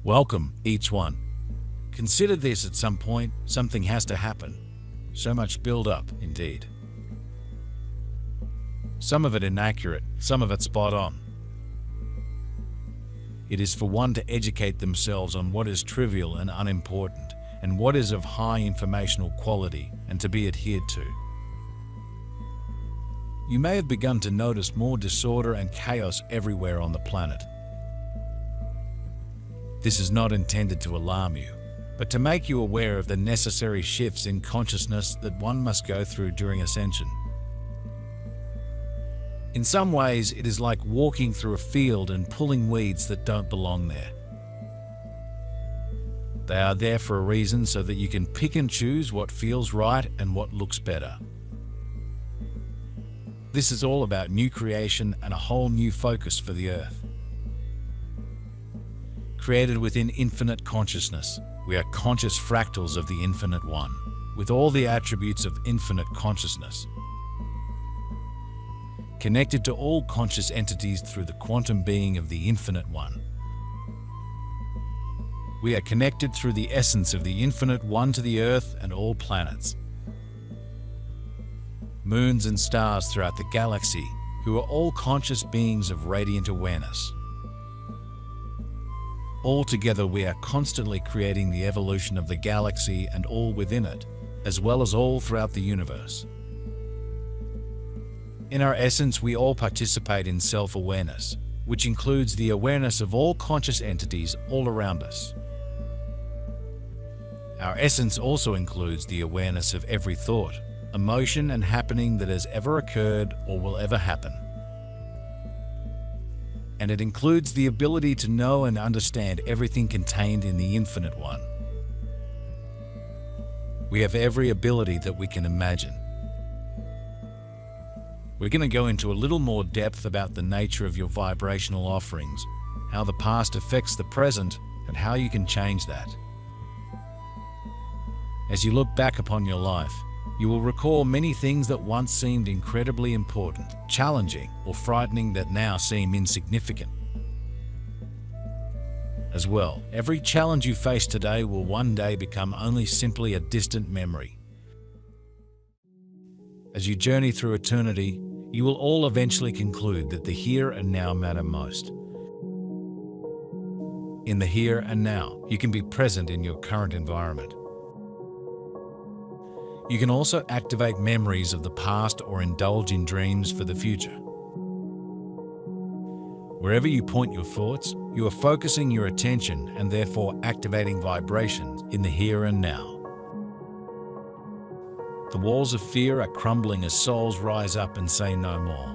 Welcome, each one. Consider this: at some point, something has to happen. So much build-up, indeed. Some of it inaccurate, some of it spot on. It is for one to educate themselves on what is trivial and unimportant, and what is of high informational quality, and to be adhered to. You may have begun to notice more disorder and chaos everywhere on the planet. This is not intended to alarm you, but to make you aware of the necessary shifts in consciousness that one must go through during ascension. In some ways, it is like walking through a field and pulling weeds that don't belong there. They are there for a reason, so that you can pick and choose what feels right and what looks better. This is all about new creation and a whole new focus for the Earth. Created within infinite consciousness, we are conscious fractals of the Infinite One, with all the attributes of infinite consciousness. Connected to all conscious entities through the quantum being of the Infinite One. We are connected through the essence of the Infinite One to the Earth and all planets. Moons and stars throughout the galaxy, who are all conscious beings of radiant awareness. All together we are constantly creating the evolution of the galaxy and all within it, as well as all throughout the universe. In our essence, we all participate in self-awareness, which includes the awareness of all conscious entities all around us. Our essence also includes the awareness of every thought, emotion, and happening that has ever occurred or will ever happen. And it includes the ability to know and understand everything contained in the Infinite One. We have every ability that we can imagine. We're going to go into a little more depth about the nature of your vibrational offerings, how the past affects the present, and how you can change that. As you look back upon your life, you will recall many things that once seemed incredibly important, challenging, or frightening that now seem insignificant. As well, every challenge you face today will one day become only simply a distant memory. As you journey through eternity, you will all eventually conclude that the here and now matter most. In the here and now, you can be present in your current environment. You can also activate memories of the past or indulge in dreams for the future. Wherever you point your thoughts, you are focusing your attention and therefore activating vibrations in the here and now. The walls of fear are crumbling as souls rise up and say no more.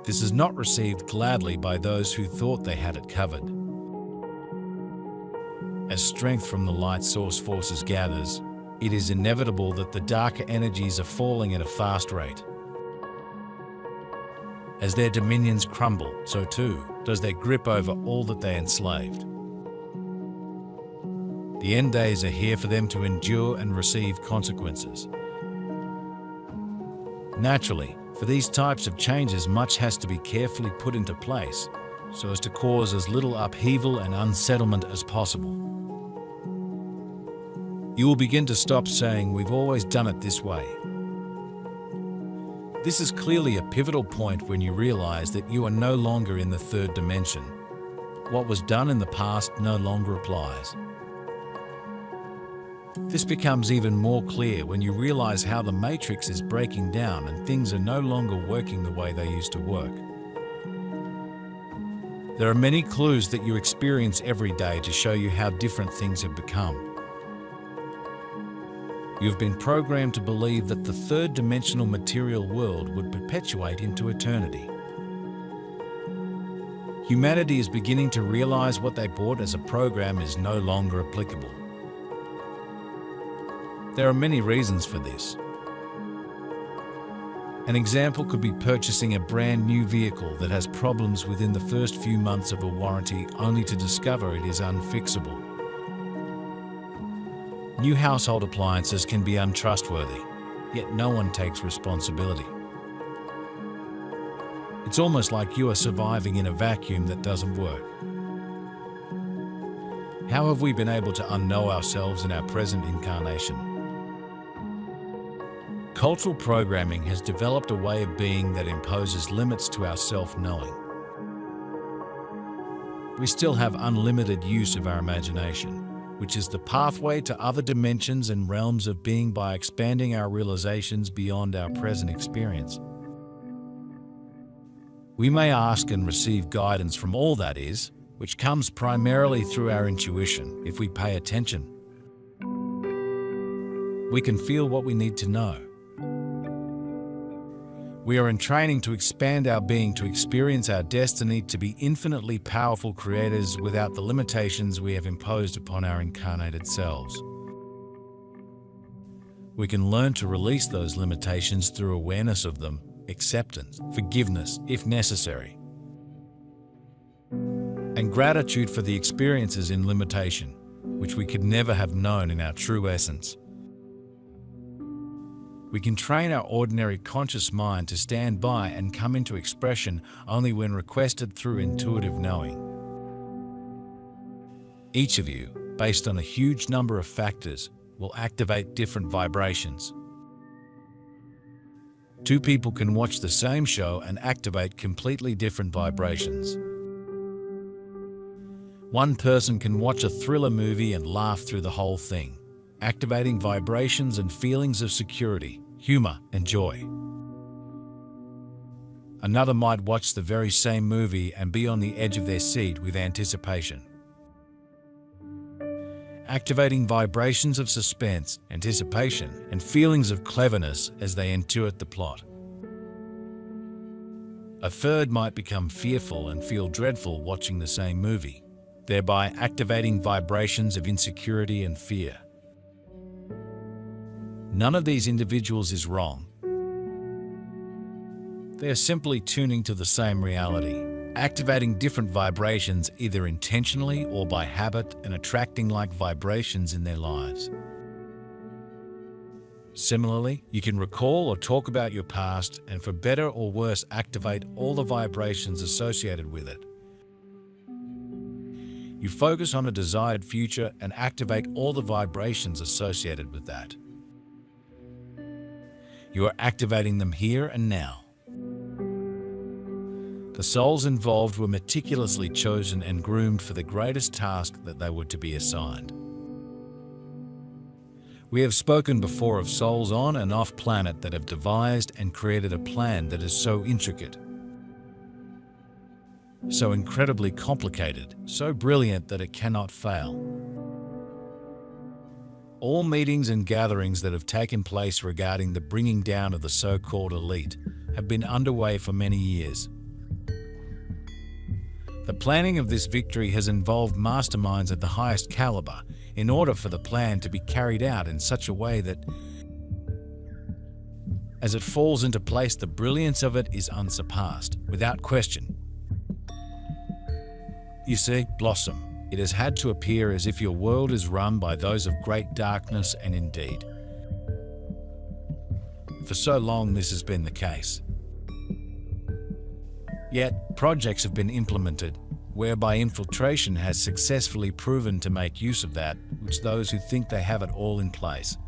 This is not received gladly by those who thought they had it covered. As strength from the light source forces gathers, it is inevitable that the darker energies are falling at a fast rate. As their dominions crumble, so too does their grip over all that they enslaved. The end days are here for them to endure and receive consequences. Naturally, for these types of changes, much has to be carefully put into place so as to cause as little upheaval and unsettlement as possible. You will begin to stop saying, "We've always done it this way." This is clearly a pivotal point when you realize that you are no longer in the third dimension. What was done in the past no longer applies. This becomes even more clear when you realize how the matrix is breaking down and things are no longer working the way they used to work. There are many clues that you experience every day to show you how different things have become. You've been programmed to believe that the third-dimensional material world would perpetuate into eternity. Humanity is beginning to realize what they bought as a program is no longer applicable. There are many reasons for this. An example could be purchasing a brand new vehicle that has problems within the first few months of a warranty only to discover it is unfixable. New household appliances can be untrustworthy, yet no one takes responsibility. It's almost like you are surviving in a vacuum that doesn't work. How have we been able to unknow ourselves in our present incarnation? Cultural programming has developed a way of being that imposes limits to our self-knowing. We still have unlimited use of our imagination, which is the pathway to other dimensions and realms of being by expanding our realizations beyond our present experience. We may ask and receive guidance from all that is, which comes primarily through our intuition if we pay attention. We can feel what we need to know. We are in training to expand our being to experience our destiny to be infinitely powerful creators without the limitations we have imposed upon our incarnated selves. We can learn to release those limitations through awareness of them, acceptance, forgiveness if necessary, and gratitude for the experiences in limitation, which we could never have known in our true essence. We can train our ordinary conscious mind to stand by and come into expression only when requested through intuitive knowing. Each of you, based on a huge number of factors, will activate different vibrations. Two people can watch the same show and activate completely different vibrations. One person can watch a thriller movie and laugh through the whole thing, activating vibrations and feelings of security, humor, and joy. Another might watch the very same movie and be on the edge of their seat with anticipation, activating vibrations of suspense, anticipation, and feelings of cleverness as they intuit the plot. A third might become fearful and feel dreadful watching the same movie, thereby activating vibrations of insecurity and fear. None of these individuals is wrong. They are simply tuning to the same reality, activating different vibrations either intentionally or by habit and attracting like vibrations in their lives. Similarly, you can recall or talk about your past and for better or worse activate all the vibrations associated with it. You focus on a desired future and activate all the vibrations associated with that. You are activating them here and now. The souls involved were meticulously chosen and groomed for the greatest task that they were to be assigned. We have spoken before of souls on and off planet that have devised and created a plan that is so intricate, so incredibly complicated, so brilliant that it cannot fail. All meetings and gatherings that have taken place regarding the bringing down of the so-called elite have been underway for many years. The planning of this victory has involved masterminds at the highest caliber in order for the plan to be carried out in such a way that, as it falls into place, the brilliance of it is unsurpassed, without question. You see, Blossom, it has had to appear as if your world is run by those of great darkness, and indeed, for so long this has been the case. Yet, projects have been implemented whereby infiltration has successfully proven to make use of that which those who think they have it all in place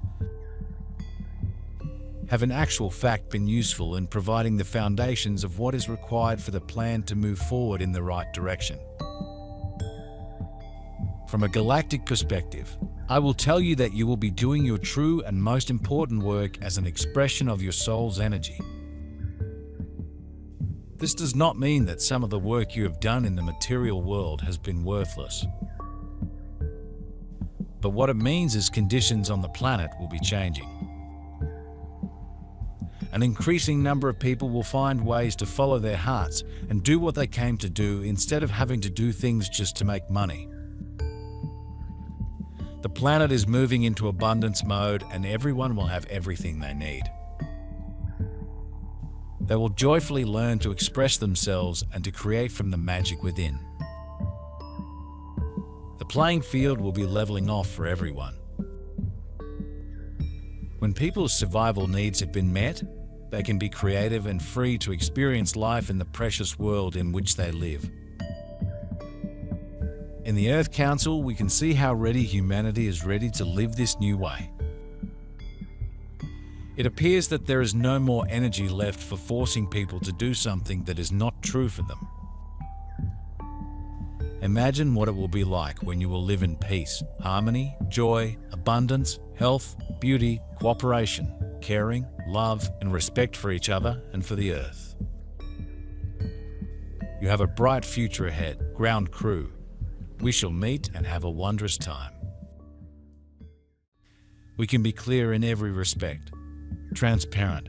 have in actual fact been useful in providing the foundations of what is required for the plan to move forward in the right direction. From a galactic perspective, I will tell you that you will be doing your true and most important work as an expression of your soul's energy. This does not mean that some of the work you have done in the material world has been worthless. But what it means is conditions on the planet will be changing. An increasing number of people will find ways to follow their hearts and do what they came to do instead of having to do things just to make money. The planet is moving into abundance mode and everyone will have everything they need. They will joyfully learn to express themselves and to create from the magic within. The playing field will be leveling off for everyone. When people's survival needs have been met, they can be creative and free to experience life in the precious world in which they live. In the Earth Council, we can see how ready humanity is ready to live this new way. It appears that there is no more energy left for forcing people to do something that is not true for them. Imagine what it will be like when you will live in peace, harmony, joy, abundance, health, beauty, cooperation, caring, love, and respect for each other and for the earth. You have a bright future ahead, ground crew. We shall meet and have a wondrous time. We can be clear in every respect, transparent.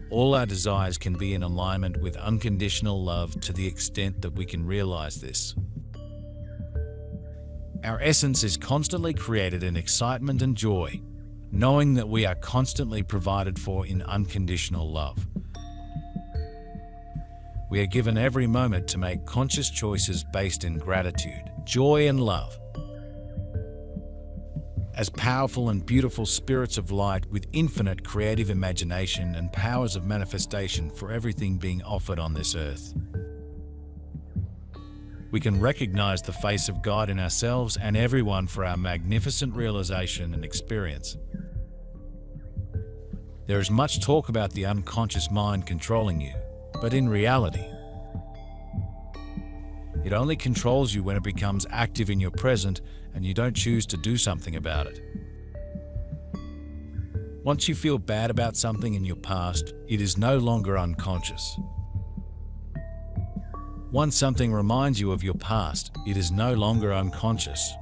All our desires can be in alignment with unconditional love to the extent that we can realize this. Our essence is constantly created in excitement and joy, knowing that we are constantly provided for in unconditional love. We are given every moment to make conscious choices based in gratitude, joy, and love. As powerful and beautiful spirits of light with infinite creative imagination and powers of manifestation for everything being offered on this earth. We can recognize the face of God in ourselves and everyone for our magnificent realization and experience. There is much talk about the unconscious mind controlling you, but in reality, it only controls you when it becomes active in your present and you don't choose to do something about it. Once you feel bad about something in your past, it is no longer unconscious. Once something reminds you of your past, it is no longer unconscious.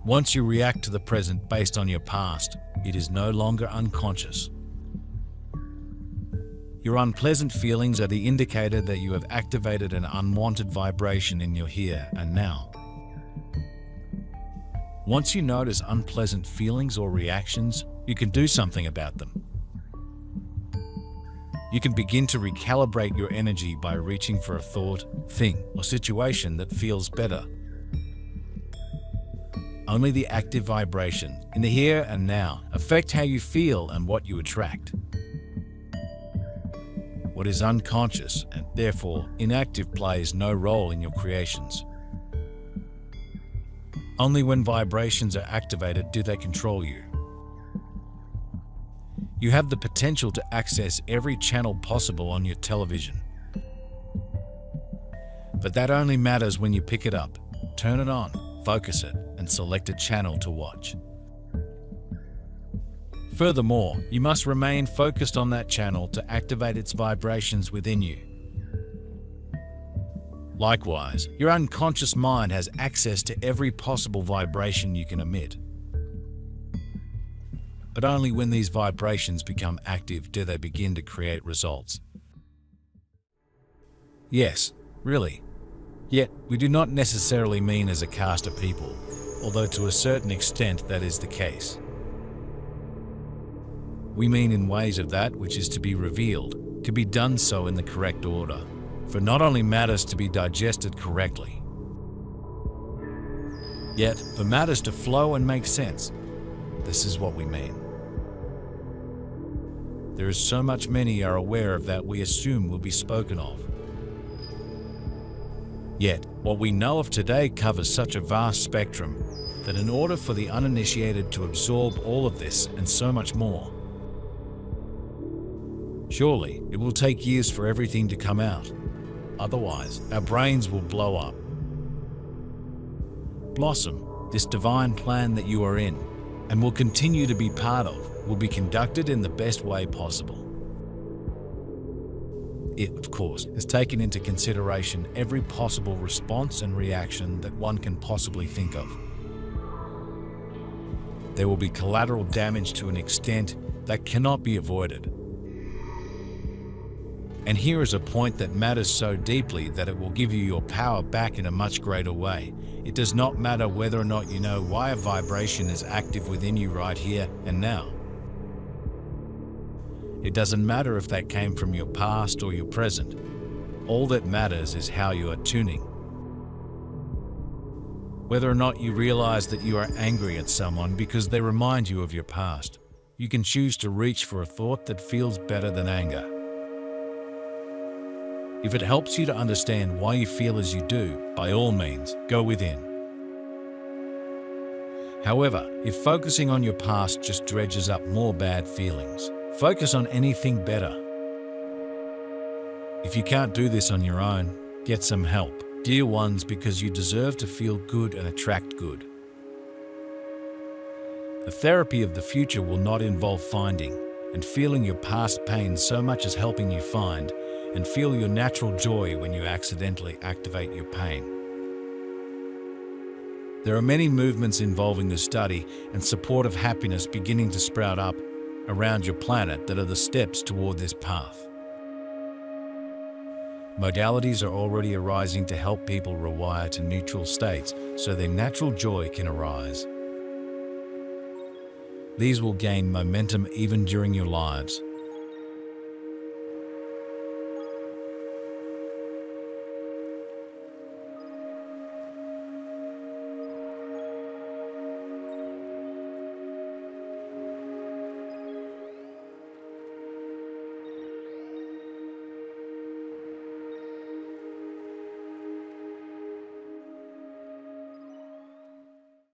Once you react to the present based on your past, it is no longer unconscious. Your unpleasant feelings are the indicator that you have activated an unwanted vibration in your here and now. Once you notice unpleasant feelings or reactions, you can do something about them. You can begin to recalibrate your energy by reaching for a thought, thing, or situation that feels better. Only the active vibration in the here and now affect how you feel and what you attract. What is unconscious and therefore inactive plays no role in your creations. Only when vibrations are activated do they control you. You have the potential to access every channel possible on your television. But that only matters when you pick it up, turn it on, focus it, and select a channel to watch. Furthermore, you must remain focused on that channel to activate its vibrations within you. Likewise, your unconscious mind has access to every possible vibration you can emit. But only when these vibrations become active do they begin to create results. Yes, really. Yet, we do not necessarily mean as a caste of people, although to a certain extent that is the case. We mean in ways of that which is to be revealed, to be done so in the correct order, for not only matters to be digested correctly, yet for matters to flow and make sense. This is what we mean. There is so much many are aware of that we assume will be spoken of. Yet, what we know of today covers such a vast spectrum that in order for the uninitiated to absorb all of this and so much more, surely it will take years for everything to come out. Otherwise, our brains will blow up. Blossom, this divine plan that you are in, and will continue to be part of, will be conducted in the best way possible. It, of course, has taken into consideration every possible response and reaction that one can possibly think of. There will be collateral damage to an extent that cannot be avoided. And here is a point that matters so deeply that it will give you your power back in a much greater way. It does not matter whether or not you know why a vibration is active within you right here and now. It doesn't matter if that came from your past or your present. All that matters is how you are tuning. Whether or not you realize that you are angry at someone because they remind you of your past, you can choose to reach for a thought that feels better than anger. If it helps you to understand why you feel as you do, by all means, go within. However, if focusing on your past just dredges up more bad feelings, focus on anything better. If you can't do this on your own, get some help, dear ones, because you deserve to feel good and attract good. The therapy of the future will not involve finding and feeling your past pain so much as helping you find and feel your natural joy when you accidentally activate your pain. There are many movements involving the study and support of happiness beginning to sprout up around your planet that are the steps toward this path. Modalities are already arising to help people rewire to neutral states so their natural joy can arise. These will gain momentum even during your lives,